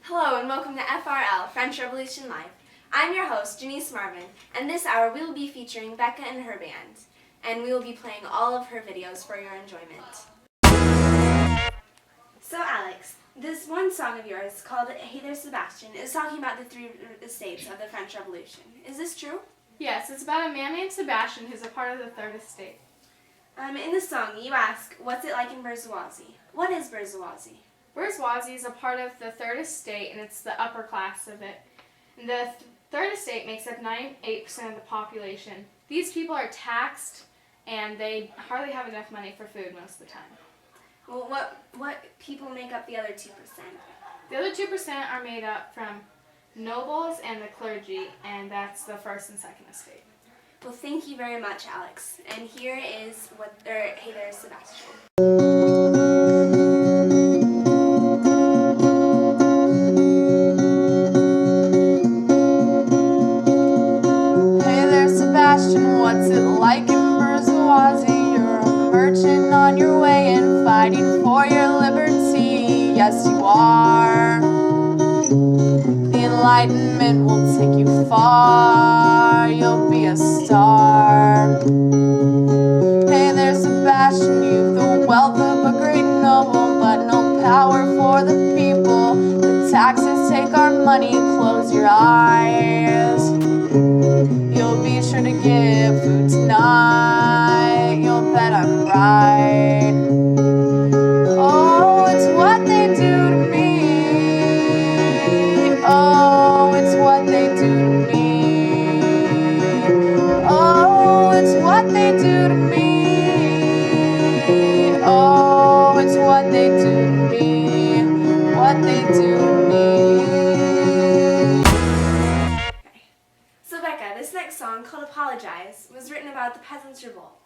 Hello and welcome to FRL, French Revolution Live. I'm your host, Janice Marvin, and this hour we will be featuring Becca and her band, and we will be playing all of her videos for your enjoyment. So Alex, this one song of yours called Hey There Sebastian is talking about the three estates of the French Revolution. Is this true? Yes, it's about a man named Sebastian who's a part of the Third Estate. In the song, you ask, what's it like in bourgeoisie? What is bourgeoisie? Bourgeoisie is a part of the Third Estate, and it's the upper class of it. And the Third Estate makes up 98% of the population. These people are taxed, and they hardly have enough money for food most of the time. Well, what people make up the other 2%? The other 2% are made up from nobles and the clergy, and that's the First and Second Estate. Well, thank you very much, Alex. And here is Hey There Sebastian. What's it like in bourgeoisie? You're a merchant on your way and fighting for your liberty. Yes, you are. The Enlightenment will take you far. You'll be a star. Hey there, Sebastian, you've the wealth of a great noble, but no power for the people. The taxes take our money, close your eyes. You'll be sure to give food tonight. You'll bet I'm right. Oh, it's what they do to me. Oh, it's what they do to me. Oh, it's what they do to me. Oh, it's what they do to me. What they do to me. This next song, called Apologize, was written about the Peasants' Revolt.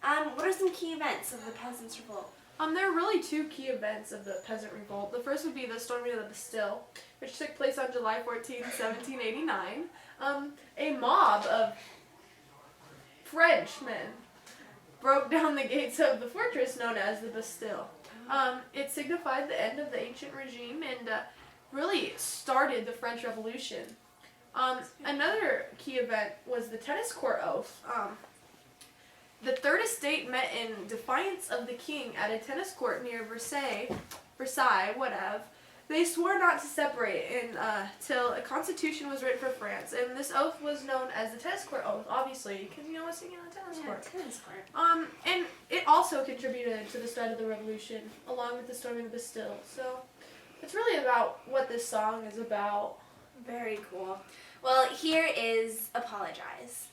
What are some key events of the Peasants' Revolt? There are really two key events of the Peasant Revolt. The first would be the storming of the Bastille, which took place on July 14, 1789. A mob of Frenchmen broke down the gates of the fortress known as the Bastille. It signified the end of the ancient regime and really started the French Revolution. Another key event was the tennis court oath. The Third Estate met in defiance of the king at a tennis court near Versailles, whatever. They swore not to separate until a constitution was written for France, and this oath was known as the tennis court oath, obviously, because you know what's singing on the tennis court. Tennis court. And it also contributed to the start of the revolution, along with the storming of the Bastille. So it's really about what this song is about. Very cool. Well, here is Apologize.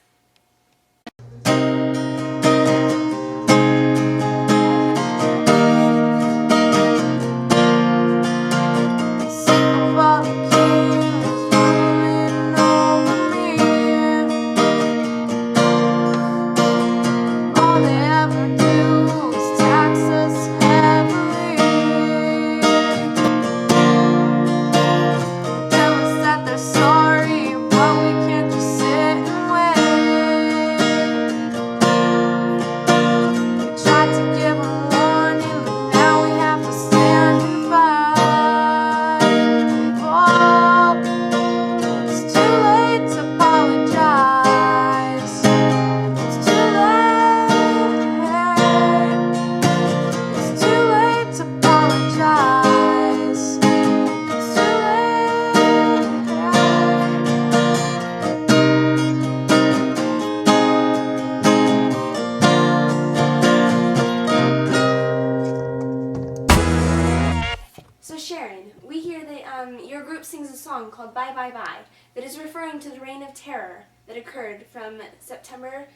Your group sings a song called Bye Bye Bye that is referring to the Reign of Terror that occurred from September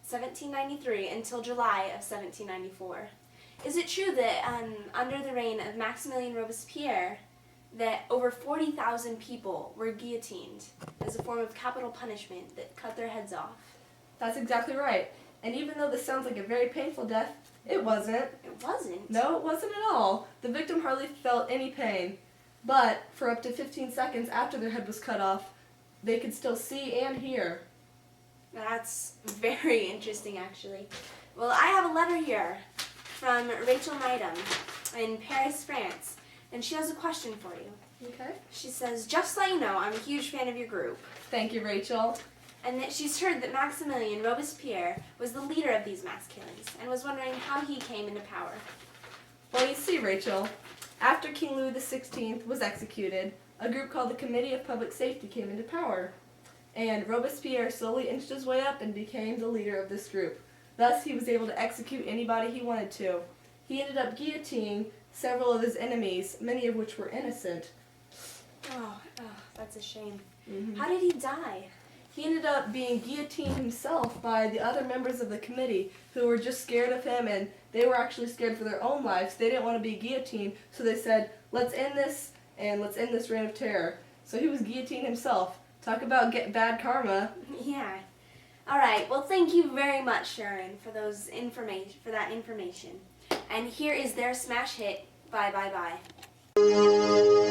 1793 until July of 1794. Is it true that under the reign of Maximilien Robespierre that over 40,000 people were guillotined as a form of capital punishment that cut their heads off? That's exactly right. And even though this sounds like a very painful death, it wasn't. It wasn't? No, it wasn't at all. The victim hardly felt any pain. But for up to 15 seconds after their head was cut off, they could still see and hear. That's very interesting, actually. Well, I have a letter here from Rachel Neidham in Paris, France, and she has a question for you. Okay. She says, just to let you know, I'm a huge fan of your group, Thank you, Rachel. and that she's heard that Maximilien Robespierre was the leader of these mass killings, and was wondering how he came into power. Well, you see, Rachel, after King Louis XVI was executed, a group called the Committee of Public Safety came into power. And Robespierre slowly inched his way up and became the leader of this group. Thus, he was able to execute anybody he wanted to. He ended up guillotining several of his enemies, many of which were innocent. Oh, that's a shame. Mhm. How did he die? He ended up being guillotined himself by the other members of the committee who were just scared of him, and they were actually scared for their own lives. They didn't want to be guillotined, so they said, let's end this, and let's end this reign of terror. So he was guillotined himself. Talk about get bad karma. Yeah. All right. Well, thank you very much, Sharon, for that information. And here is their smash hit. Bye, bye, bye.